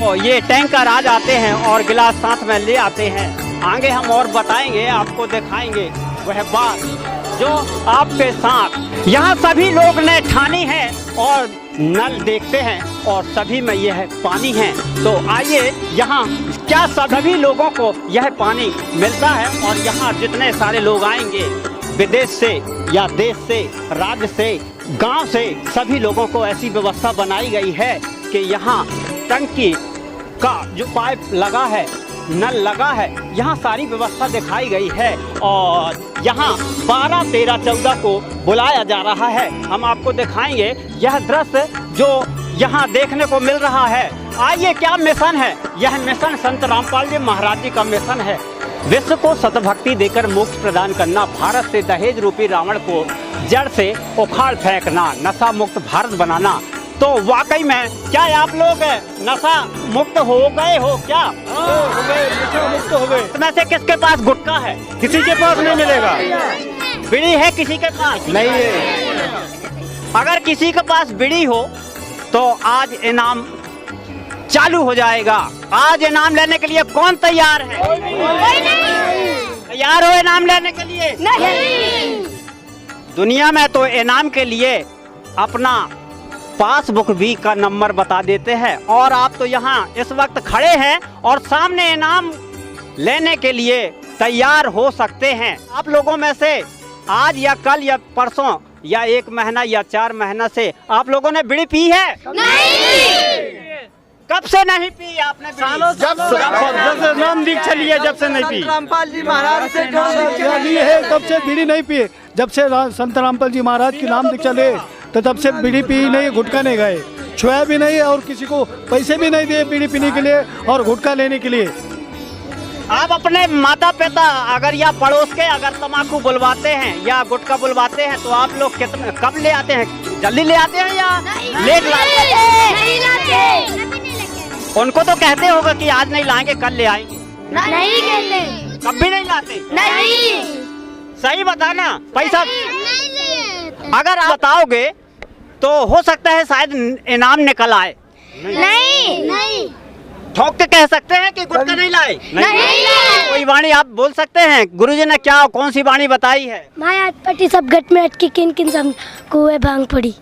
तो ये टैंकर आ जाते हैं और गिलास साथ में ले आते हैं। आगे हम और बताएंगे, आपको दिखाएंगे वह बात जो आपके साथ यहाँ सभी लोग ने ठानी है और नल देखते हैं और सभी में यह पानी है। तो आइए यहाँ क्या सभी लोगों को यह पानी मिलता है और यहाँ जितने सारे लोग आएंगे विदेश से या देश से, राज्य से, गांव से, सभी लोगों को ऐसी व्यवस्था बनाई गई है कि यहाँ टंकी का जो पाइप लगा है, नल लगा है, यहाँ सारी व्यवस्था दिखाई गई है। और यहाँ 12, 13, 14 को बुलाया जा रहा है। हम आपको दिखाएंगे यह दृश्य जो यहाँ देखने को मिल रहा है। आइए क्या मिशन है, यह मिशन संत रामपाल जी महाराज जी का मिशन है। विश्व को सतभक्ति देकर मोक्ष प्रदान करना, भारत से दहेज रूपी रावण को जड़ से उखाड़ फेंकना, नशा मुक्त भारत बनाना। तो वाकई में क्या आप लोग नशा मुक्त हो गए हो? क्या हो गए? नशा मुक्त हो गए। इसमें से किसके पास गुटखा है? किसी के पास नहीं मिलेगा। बीड़ी है किसी के पास? नहीं है। अगर किसी के पास बीड़ी हो तो आज इनाम चालू हो जाएगा। आज इनाम लेने के लिए कौन तैयार है? तैयार हो इनाम लेने के लिए? नहीं। दुनिया में तो इनाम के लिए अपना पासबुक भी का नंबर बता देते हैं और आप तो यहाँ इस वक्त खड़े हैं और सामने इनाम लेने के लिए तैयार हो सकते हैं। आप लोगों में से आज या कल या परसों या 1 महीना या 4 महीना से आप लोगों ने बीड़ी पी है? नहीं। कब से नहीं पी आपने? जब से नाम दीक्षा लिया जब से नहीं पी। रामपाल जी महाराज से है तब से बीड़ी नहीं पी। जब से संत रामपाल जी महाराज की नाम दीक्षा ले तो तब से बीड़ी पी नहीं, गुटखा नहीं गए, छुआ भी नहीं और किसी को पैसे भी नहीं दिए बीड़ी पीने के लिए और गुटखा लेने के लिए। आप अपने माता पिता अगर या पड़ोस के अगर तम्बाकू बुलवाते हैं या गुटखा बुलवाते हैं तो आप लोग कितने कब ले आते हैं? जल्दी ले आते हैं या लेट लाते हैं? उनको तो कहते होगा कि आज नहीं लाएंगे कल ले आएंगे। नहीं कहते। कभी नहीं लाते? नहीं। सही बताना। पैसा अगर आप बताओगे तो हो सकता है शायद इनाम निकल आए। नहीं। ठोक के कह सकते हैं कि गुटखा नहीं लाए? नहीं। कोई वाणी आप बोल सकते हैं? गुरुजी ने क्या कौन सी वाणी बताई है? माया पट्टी सब गट में अटकी, किन किन सब कुएं भांग पड़ी।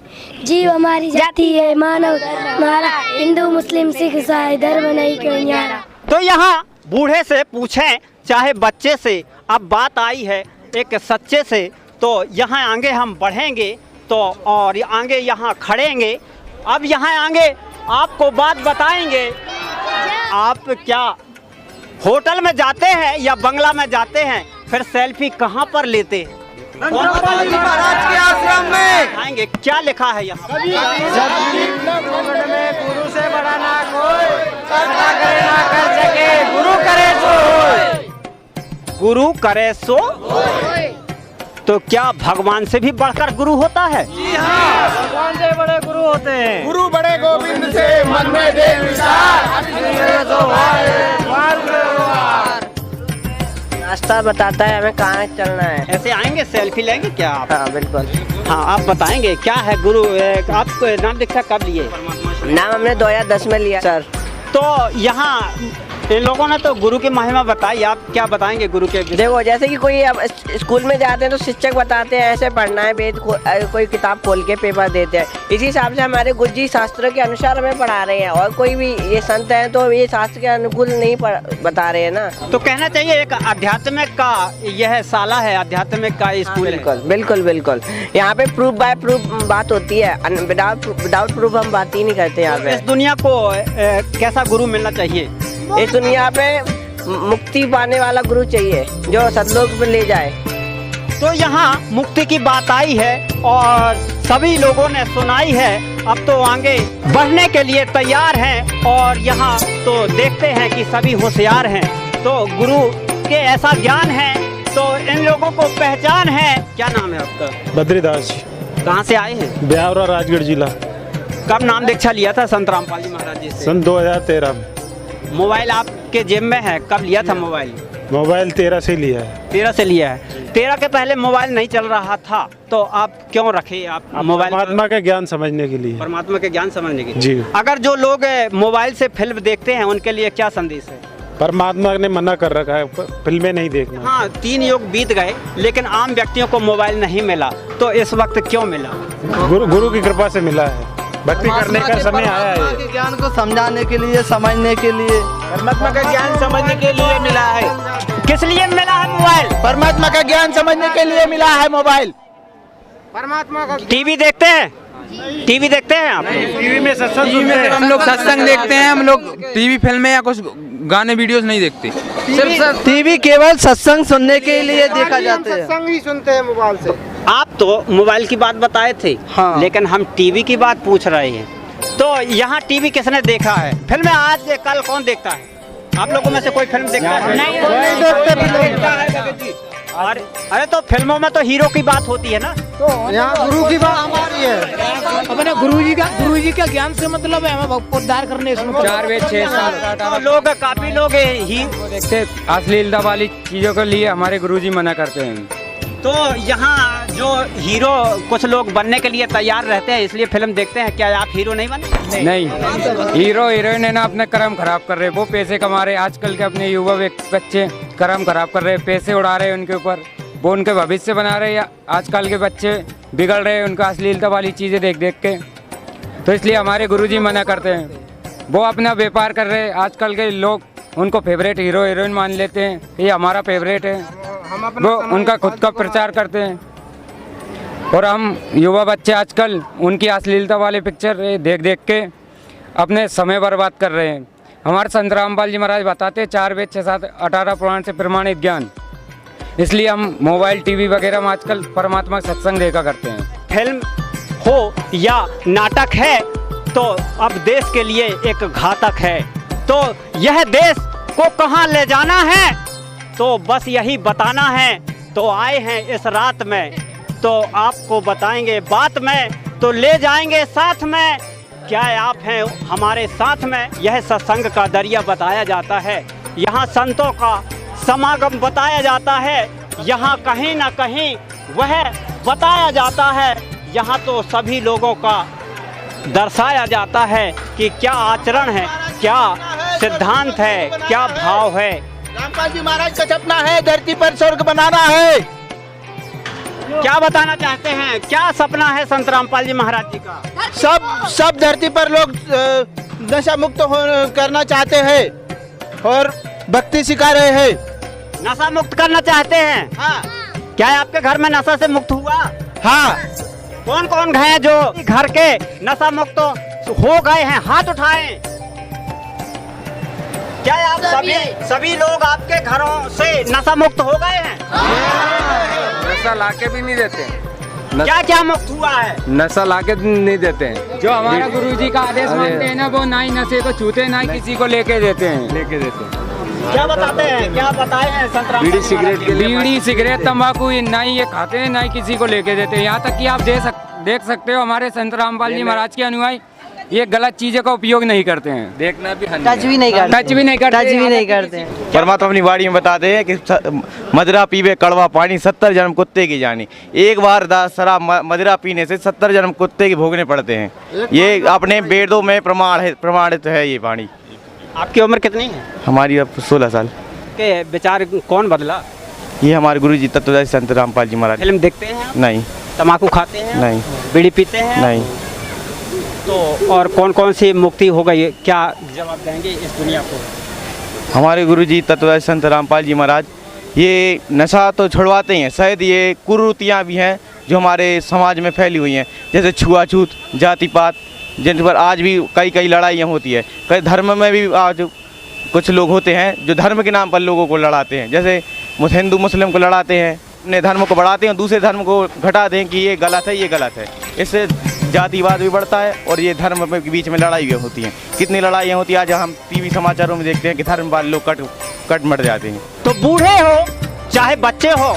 जीव हमारी जाति है, मानव हमारा, हिंदू मुस्लिम सिख ईसाई धर्म नहीं कोई न्यारा। तो यहाँ बूढ़े से पूछें चाहे बच्चे से, अब बात आई है एक सच्चे से। तो यहाँ आगे हम बढ़ेंगे तो और आगे यहाँ खड़ेंगे। अब यहाँ आगे आपको बात बताएंगे। आप क्या होटल में जाते हैं या बंगला में जाते हैं? फिर सेल्फी कहाँ पर लेते हैं? महाराज के आश्रम में। आएंगे क्या लिखा है यहाँ? गुरु से बड़ा ना कोई, करना करे ना कर सके, गुरु करे सो। गुरु करे सो। तो क्या भगवान से भी बढ़कर गुरु होता है? जी हाँ, भगवान से बड़े गुरु होते हैं। गुरु बड़े गोविंद से मन में दे विचार। रास्ता बताता है हमें कहाँ चलना है। ऐसे आएंगे सेल्फी लेंगे क्या आप? हाँ बिल्कुल। हाँ आप बताएंगे क्या है गुरु? आप नाम दीक्षा कब लिए? नाम हमने 2010 में लिया सर। तो यहाँ इन लोगों ने तो गुरु की महिमा बताई, आप क्या बताएंगे गुरु के? देखो जैसे कि कोई अब स्कूल में जाते हैं तो शिक्षक बताते हैं ऐसे पढ़ना है, वेद कोई किताब खोल के पेपर देते हैं। इसी हिसाब से हमारे गुरु जी शास्त्रों के अनुसार हमें पढ़ा रहे हैं और कोई भी ये संत हैं तो ये शास्त्र के अनुकूल नहीं बता रहे हैं ना। तो कहना चाहिए एक आध्यात्मिक का यह शाला है, आध्यात्मिक का स्कूल है। बिल्कुल बिल्कुल बिल्कुल। यहाँ पे प्रूफ बाय प्रूफ बात होती है, विदाउट प्रूफ हम बात ही नहीं करते यहाँ पे। इस दुनिया को कैसा गुरु मिलना चाहिए? इस दुनिया पे मुक्ति पाने वाला गुरु चाहिए जो सतलोक पे ले जाए। तो यहाँ मुक्ति की बात आई है और सभी लोगों ने सुनाई है। अब तो आगे बढ़ने के लिए तैयार हैं और यहाँ तो देखते हैं कि सभी होशियार हैं। तो गुरु के ऐसा ज्ञान है तो इन लोगों को पहचान है। क्या नाम है आपका? बद्रीदास जी। कहाँ से आए हैं? ब्यावरा राजगढ़ जिला। कब नाम दीक्षा लिया था संत रामपाल जी महाराज जी से? सन 2013 में। मोबाइल आपके जेब में है? कब लिया था मोबाइल? मोबाइल 13 से लिया है। 13 से लिया है। 13 के पहले मोबाइल नहीं चल रहा था तो आप क्यों रखे आप मोबाइल? परमात्मा का ज्ञान समझने के लिए। परमात्मा के ज्ञान समझने के लिए। जी। अगर जो लोग मोबाइल से फिल्म देखते हैं उनके लिए क्या संदेश है? परमात्मा ने मना कर रखा है फिल्में नहीं देखना। हाँ, 3 युग बीत गए लेकिन आम व्यक्तियों को मोबाइल नहीं मिला, तो इस वक्त क्यों मिला? गुरु की कृपा से मिला है। भक्ति करने का समय आया है। के ज्ञान को समझाने के लिए, समझने के लिए, परमात्मा का ज्ञान समझने के लिए मिला है। किस लिए मिला है मोबाइल? परमात्मा का ज्ञान समझने के लिए मिला है मोबाइल। परमात्मा का टीवी देखते हैं? टीवी देखते हैं आप? टीवी में सत्संग सुनते हैं। हम लोग सत्संग देखते हैं। हम लोग टीवी फिल्में या कुछ गाने वीडियोस नहीं देखते। सिर्फ टीवी केवल सत्संग सुनने के लिए देखा जाता है। सत्संग ही सुनते हैं मोबाइल से। आप तो मोबाइल की बात बताए थे। हाँ। लेकिन हम टीवी की बात पूछ रहे हैं। तो यहाँ टीवी किसने देखा है? फिल्में आज कल कौन देखता है? आप लोगों में से कोई फिल्म देखता है? अरे तो फिल्मों में तो हीरो की बात होती है ना। यहाँ गुरु की बात हमारी है। अपने गुरु जी का ज्ञान से मतलब है हमें उद्धार करने से। 4 वेद 6 साल तो लोग काफी लोग ही देखते। अश्लीलता वाली चीजों के लिए हमारे गुरुजी मना करते हैं। तो यहाँ जो हीरो कुछ लोग बनने के लिए तैयार रहते हैं इसलिए फिल्म देखते हैं। क्या आप हीरो नहीं बने? नहीं, हीरो हीरोइन है ना अपने कर्म खराब कर रहे, वो पैसे कमा रहे। आजकल के अपने युवा बच्चे कर्म खराब कर रहे, पैसे उड़ा रहे उनके ऊपर, वो उनके भविष्य बना रहे। या आजकल के बच्चे बिगड़ रहे उनका अश्लीलता वाली चीज़ें देख देख के। तो इसलिए हमारे गुरुजी मना करते हैं। वो अपना व्यापार कर रहे। आजकल के लोग उनको फेवरेट हीरो हीरोइन मान लेते हैं, ये हमारा फेवरेट है। वो उनका खुद का प्रचार करते हैं और हम युवा बच्चे आजकल उनकी अश्लीलता वाले पिक्चर देख देख के अपने समय बर्बाद कर रहे हैं। हमारे संत रामपाल जी महाराज बताते हैं 4 वेद 6 7 18 पुराण से प्रमाणित ज्ञान। इसलिए हम मोबाइल टीवी वगैरह में आजकल परमात्मा का सत्संग देखा करते हैं। फिल्म हो या नाटक है तो अब देश के लिए एक घातक है। तो यह देश को कहाँ ले जाना है तो बस यही बताना है। तो आए हैं इस रात में तो आपको बताएंगे बात में, तो ले जाएंगे साथ में। क्या आप हैं हमारे साथ में? यह सत्संग का दरिया बताया जाता है, यहाँ संतों का समागम बताया जाता है, यहाँ कहीं ना कहीं वह बताया जाता है। यहाँ तो सभी लोगों का दर्शाया जाता है कि क्या आचरण है, क्या सिद्धांत है, क्या भाव है। रामपाल जी महाराज का सपना है धरती पर स्वर्ग बनाना है। क्या बताना चाहते हैं? क्या सपना है संत रामपाल जी महाराज जी का? सब धरती पर लोग नशा मुक्त करना चाहते हैं और भक्ति सिखा रहे हैं। नशा मुक्त करना चाहते हैं? हाँ। क्या आपके घर में नशा से मुक्त हुआ? हाँ। कौन कौन हैं जो घर के नशा मुक्त हो गए हैं? हाथ उठाएं। क्या आप सभी लोग आपके घरों से नशा मुक्त हो गए हैं? नशा लाके भी नहीं देते। क्या क्या मुक्त हुआ है? नशा लाके नहीं देते हैं। जो हमारा गुरुजी का आदेश मानते हैं ना, वो ना ही नशे को छूते ना ही किसी को लेके देते हैं। क्या बताते हैं? क्या बताए हैं संत रामपाल बीड़ी जी महाराज सिगरेट जी? बीड़ी सिगरेट तंबाकू ना ही ये खाते हैं ना ही किसी को लेके देते हैं। यहाँ तक कि आप देख सकते हो हमारे संत रामपाल जी महाराज के अनुयायी ये गलत चीजों का उपयोग नहीं करते हैं। देखना भी टच भी नहीं करते। परमात्मा अपनी वाणी में बताते हैं कि मदिरा पीवे कड़वा पानी 70 जन्म कुत्ते की जानी। एक बार शराब मदिरा पीने से 70 जन्म कुत्ते के भोगने पड़ते हैं। ये अपने वेदों में प्रमाणित है ये वाणी। आपकी उम्र कितनी है? हमारी अब 16 साल। के विचार कौन बदला? ये हमारे गुरुजी तत्वदर्शी संत रामपाल जी महाराज। फिल्म देखते हैं? नहीं। तम्बाकू खाते हैं? नहीं। बीड़ी पीते हैं? नहीं। तो और कौन कौन सी मुक्ति हो गई? क्या जवाब देंगे इस दुनिया को? हमारे गुरुजी तत्वदर्शी संत रामपाल जी महाराज ये नशा तो छुड़वाते हैं, शायद ये कुरीतियाँ भी हैं जो हमारे समाज में फैली हुई हैं, जैसे छुआछूत, जाति पात, जिन पर आज भी कई लड़ाइयाँ होती है। कई धर्म में भी आज कुछ लोग होते हैं जो धर्म के नाम पर लोगों को लड़ाते हैं। जैसे हिंदू मुस्लिम को लड़ाते हैं, अपने धर्म को बढ़ाते हैं, दूसरे धर्म को घटाते हैं कि ये गलत है, ये गलत है। इससे जातिवाद भी बढ़ता है और ये धर्म के बीच में लड़ाई भी होती हैं। कितनी लड़ाइयाँ होती है, आज हम टीवी समाचारों में देखते हैं कि धर्म वाले लोग कट मर जाते हैं। तो बूढ़े हो चाहे बच्चे हो,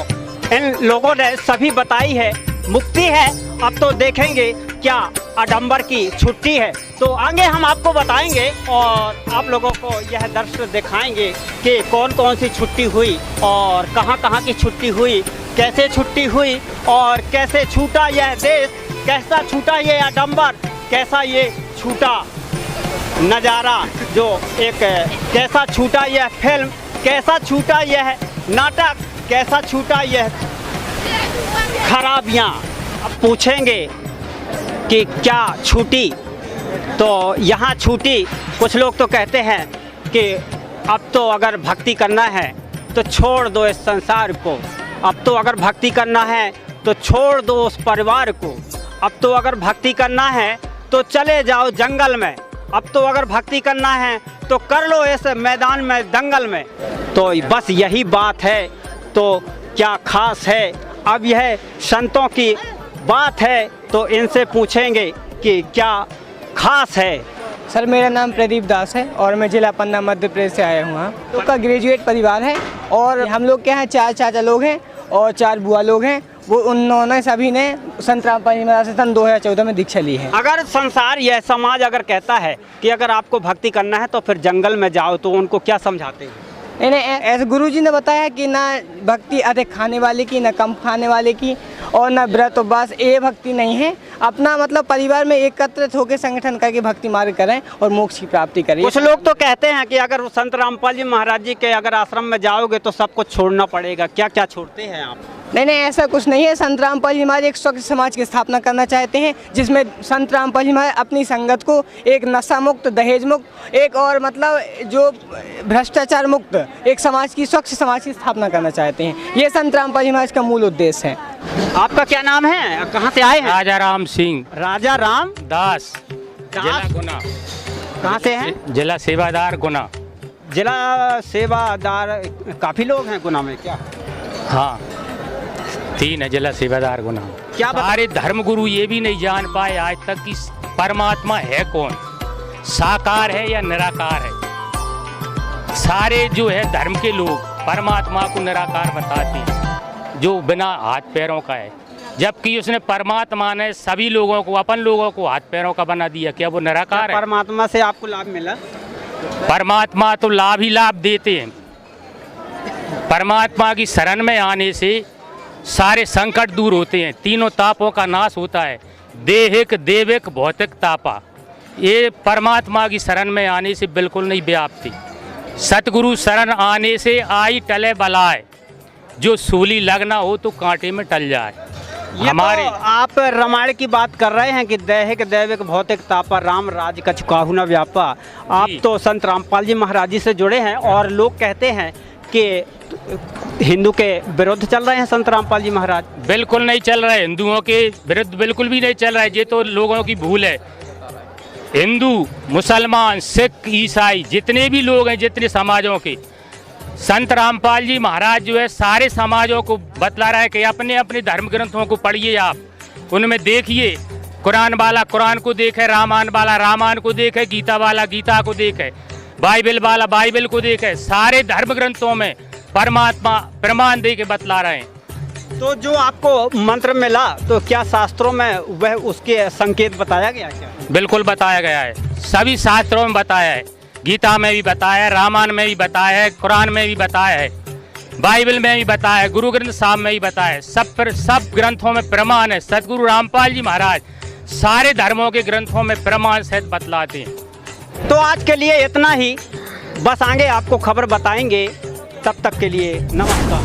इन लोगों ने सभी बताई है मुक्ति है। अब तो देखेंगे क्या आडंबर की छुट्टी है। तो आगे हम आपको बताएंगे और आप लोगों को यह दृश्य दिखाएंगे कि कौन कौन सी छुट्टी हुई और कहाँ कहाँ की छुट्टी हुई, कैसे छुट्टी हुई और कैसे छूटा यह देश, कैसा छूटा ये आडंबर, कैसा ये छूटा नज़ारा, जो एक कैसा छूटा यह फिल्म, कैसा छूटा यह नाटक, कैसा छूटा यह खराबियाँ। अब पूछेंगे कि क्या छूटी, तो यहाँ छूटी। कुछ लोग तो कहते हैं कि अब तो अगर भक्ति करना है तो छोड़ दो इस संसार को, अब तो अगर भक्ति करना है तो छोड़ दो उस परिवार को, अब तो अगर भक्ति करना है तो चले जाओ जंगल में, अब तो अगर भक्ति करना है तो कर लो इस मैदान में दंगल में। तो बस यही बात है, तो क्या खास है। अब यह संतों की बात है तो इनसे पूछेंगे कि क्या खास है। सर मेरा नाम प्रदीप दास है और मैं जिला पन्ना मध्य प्रदेश से आया हूँ। तो का ग्रेजुएट परिवार है और हम लोग के यहाँ 4 चाचा लोग हैं और 4 बुआ लोग हैं। वो उन्होंने सभी ने संत रामपाल जी महाराज से सन 2014 में दीक्षा ली है। अगर संसार यह समाज अगर कहता है कि अगर आपको भक्ति करना है तो फिर जंगल में जाओ, तो उनको क्या समझाते हैं? इन्हें ऐसे गुरुजी ने बताया कि ना भक्ति अधिक खाने वाले की, ना कम खाने वाले की, और ना व्रत उपवास, ये भक्ति नहीं है। अपना मतलब परिवार में एकत्रित होकर संगठन करके भक्ति मार्ग करें और मोक्ष की प्राप्ति करें। कुछ लोग तो कहते हैं कि अगर संत रामपाल जी महाराज जी के अगर आश्रम में जाओगे तो सब कुछ छोड़ना पड़ेगा। क्या क्या छोड़ते हैं आप? नहीं नहीं, ऐसा कुछ नहीं है। संत रामपाल जी महाराज एक स्वच्छ समाज की स्थापना करना चाहते हैं, जिसमें संत रामपाल जी महाराज अपनी संगत को एक नशा मुक्त, दहेज मुक्त, एक और मतलब जो भ्रष्टाचार मुक्त एक समाज की, स्वच्छ समाज की स्थापना करना चाहते हैं। ये संत रामपाल जी महाराज का मूल उद्देश्य है। आपका क्या नाम है, कहाँ से आए हैं? राजा राम सिंह राजा राम दास, जिला गुना। कहाँ से हैं? जिला सेवादार गुना। जिला सेवादार, काफी लोग हैं गुना में क्या? हाँ 3 है जिला सेवादार गुना। क्या सारे धर्मगुरु ये भी नहीं जान पाए आज तक कि परमात्मा है कौन, साकार है या निराकार है। सारे जो है धर्म के लोग परमात्मा को निराकार बताते हैं, जो बिना हाथ पैरों का है, जबकि उसने परमात्मा ने सभी लोगों को, अपन लोगों को हाथ पैरों का बना दिया। क्या वो निराकार है? परमात्मा से आपको लाभ मिला? परमात्मा तो लाभ ही लाभ देते हैं। परमात्मा की शरण में आने से सारे संकट दूर होते हैं, तीनों तापों का नाश होता है, देहिक देविक भौतिक तापा। ये परमात्मा की शरण में आने से बिल्कुल नहीं व्याप्ति। सतगुरु शरण आने से आई टले बलाए, जो सूली लगना हो तो कांटे में टल जाए। हमारे तो आप रामायण की बात कर रहे हैं कि दैहिक दैविक भौतिक तापा, राम राज कछ काहू न व्यापा। आप तो संत रामपाल जी महाराज जी से जुड़े हैं और लोग कहते हैं कि हिंदू के विरुद्ध चल रहे हैं संत रामपाल जी महाराज। बिल्कुल नहीं चल रहे, हिंदुओं के विरुद्ध बिल्कुल भी नहीं चल रहा है। ये तो लोगों की भूल है। हिंदू, मुसलमान, सिख, ईसाई, जितने भी लोग हैं, जितने समाजों के, संत रामपाल जी महाराज जो है सारे समाजों को बतला रहा है कि अपने अपने धर्म ग्रंथों को पढ़िए, आप उनमें देखिए। कुरान वाला कुरान को देखे, रामायण वाला रामायण को देखे, गीता वाला गीता को देखे, बाइबल वाला बाइबल को देखे। सारे धर्म ग्रंथों में परमात्मा प्रमाण दे के बतला रहे हैं। तो जो आपको मंत्र मिला तो क्या शास्त्रों में वह उसके संकेत बताया गया क्या? बिल्कुल बताया गया है, सभी शास्त्रों में बताया है। गीता में भी बताया है, रामायण में भी बताया है, कुरान में भी बताया है, बाइबल में भी बताया है, गुरु ग्रंथ साहब में भी बताया है। सब ग्रंथों में प्रमाण है। सतगुरु रामपाल जी महाराज सारे धर्मों के ग्रंथों में प्रमाण सहित बतलाते हैं। तो आज के लिए इतना ही, बस आगे आपको खबर बताएंगे। तब तक के लिए नमस्कार।